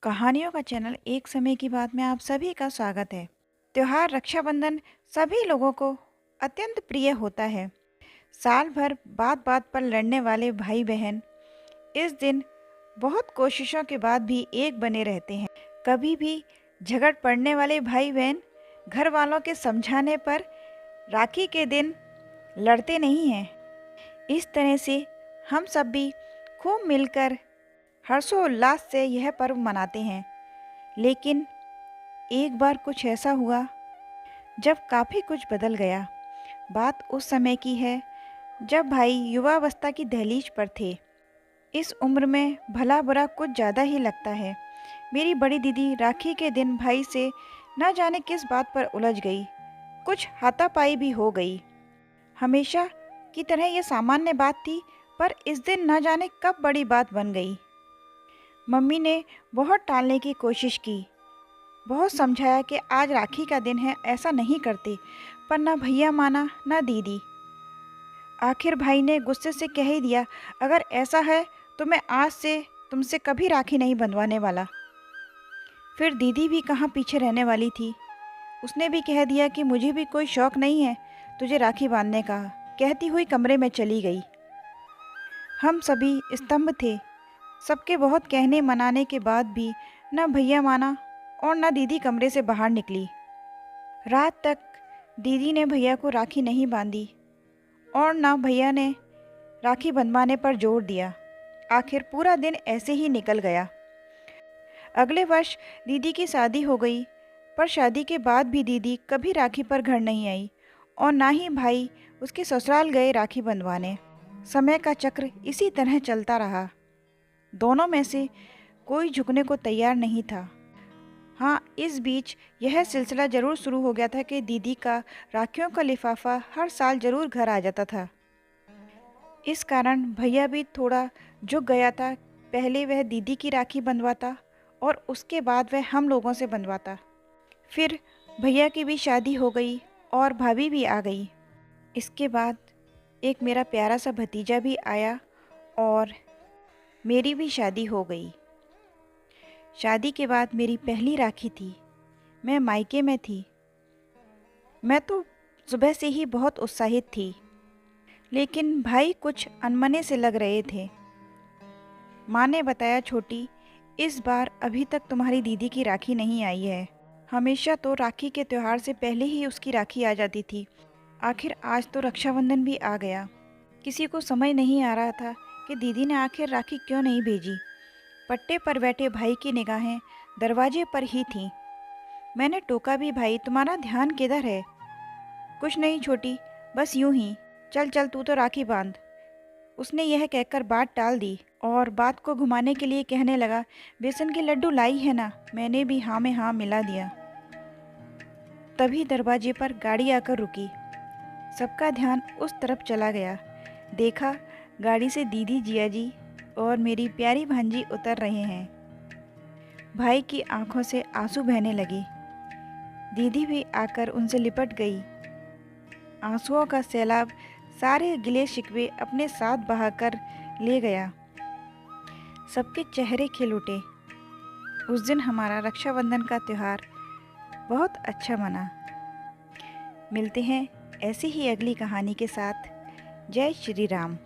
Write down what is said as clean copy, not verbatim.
कहानियों का चैनल एक समय की बात में आप सभी का स्वागत है। त्योहार रक्षाबंधन सभी लोगों को अत्यंत प्रिय होता है। साल भर बात बात पर लड़ने वाले भाई बहन इस दिन बहुत कोशिशों के बाद भी एक बने रहते हैं। कभी भी झगड़ पड़ने वाले भाई बहन घर वालों के समझाने पर राखी के दिन लड़ते नहीं हैं। इस तरह से हम सब भी खूब मिलकर हर्षोल्लास से यह पर्व मनाते हैं। लेकिन एक बार कुछ ऐसा हुआ जब काफ़ी कुछ बदल गया। बात उस समय की है जब भाई युवावस्था की दहलीज पर थे। इस उम्र में भला बुरा कुछ ज़्यादा ही लगता है। मेरी बड़ी दीदी राखी के दिन भाई से न जाने किस बात पर उलझ गई। कुछ हाथापाई भी हो गई। हमेशा की तरह यह सामान्य बात थी, पर इस दिन न जाने कब बड़ी बात बन गई। मम्मी ने बहुत टालने की कोशिश की, बहुत समझाया कि आज राखी का दिन है, ऐसा नहीं करते, पर ना भैया माना ना दीदी। आखिर भाई ने गुस्से से कह ही दिया, अगर ऐसा है तो मैं आज से तुमसे कभी राखी नहीं बंधवाने वाला। फिर दीदी भी कहाँ पीछे रहने वाली थी। उसने भी कह दिया कि मुझे भी कोई शौक़ नहीं है तुझे राखी बांधने का। कहती हुई कमरे में चली गई। हम सभी स्तंभ थे। सबके बहुत कहने मनाने के बाद भी न भैया माना और न दीदी कमरे से बाहर निकली। रात तक दीदी ने भैया को राखी नहीं बांधी और न भैया ने राखी बंधवाने पर जोर दिया। आखिर पूरा दिन ऐसे ही निकल गया। अगले वर्ष दीदी की शादी हो गई, पर शादी के बाद भी दीदी कभी राखी पर घर नहीं आई और ना ही भाई उसके ससुराल गए राखी बंधवाने। समय का चक्र इसी तरह चलता रहा। दोनों में से कोई झुकने को तैयार नहीं था। हाँ, इस बीच यह सिलसिला ज़रूर शुरू हो गया था कि दीदी का राखियों का लिफाफा हर साल ज़रूर घर आ जाता था। इस कारण भैया भी थोड़ा झुक गया था। पहले वह दीदी की राखी बंधवाता और उसके बाद वह हम लोगों से बंधवाता। फिर भैया की भी शादी हो गई और भाभी भी आ गई। इसके बाद एक मेरा प्यारा सा भतीजा भी आया और मेरी भी शादी हो गई। शादी के बाद मेरी पहली राखी थी। मैं मायके में थी। मैं तो सुबह से ही बहुत उत्साहित थी, लेकिन भाई कुछ अनमने से लग रहे थे। माँ ने बताया, छोटी, इस बार अभी तक तुम्हारी दीदी की राखी नहीं आई है। हमेशा तो राखी के त्यौहार से पहले ही उसकी राखी आ जाती थी। आखिर आज तो रक्षाबंधन भी आ गया। किसी को समझ नहीं आ रहा था कि दीदी ने आखिर राखी क्यों नहीं भेजी। पट्टे पर बैठे भाई की निगाहें दरवाजे पर ही थीं। मैंने टोका भी, भाई तुम्हारा ध्यान किधर है? कुछ नहीं छोटी, बस यूं ही। चल चल तू तो राखी बांध। उसने यह कहकर बात टाल दी और बात को घुमाने के लिए कहने लगा, बेसन के लड्डू लाई है ना? मैंने भी हाँ में हाँ मिला दिया। तभी दरवाजे पर गाड़ी आकर रुकी। सबका ध्यान उस तरफ चला गया। देखा, गाड़ी से दीदी, जिया जी और मेरी प्यारी भांजी उतर रहे हैं। भाई की आंखों से आंसू बहने लगे। दीदी भी आकर उनसे लिपट गई। आंसुओं का सैलाब सारे गिले शिकवे अपने साथ बहाकर ले गया। सबके चेहरे खिल उठे। उस दिन हमारा रक्षाबंधन का त्यौहार बहुत अच्छा मना। मिलते हैं ऐसी ही अगली कहानी के साथ। जय श्री राम।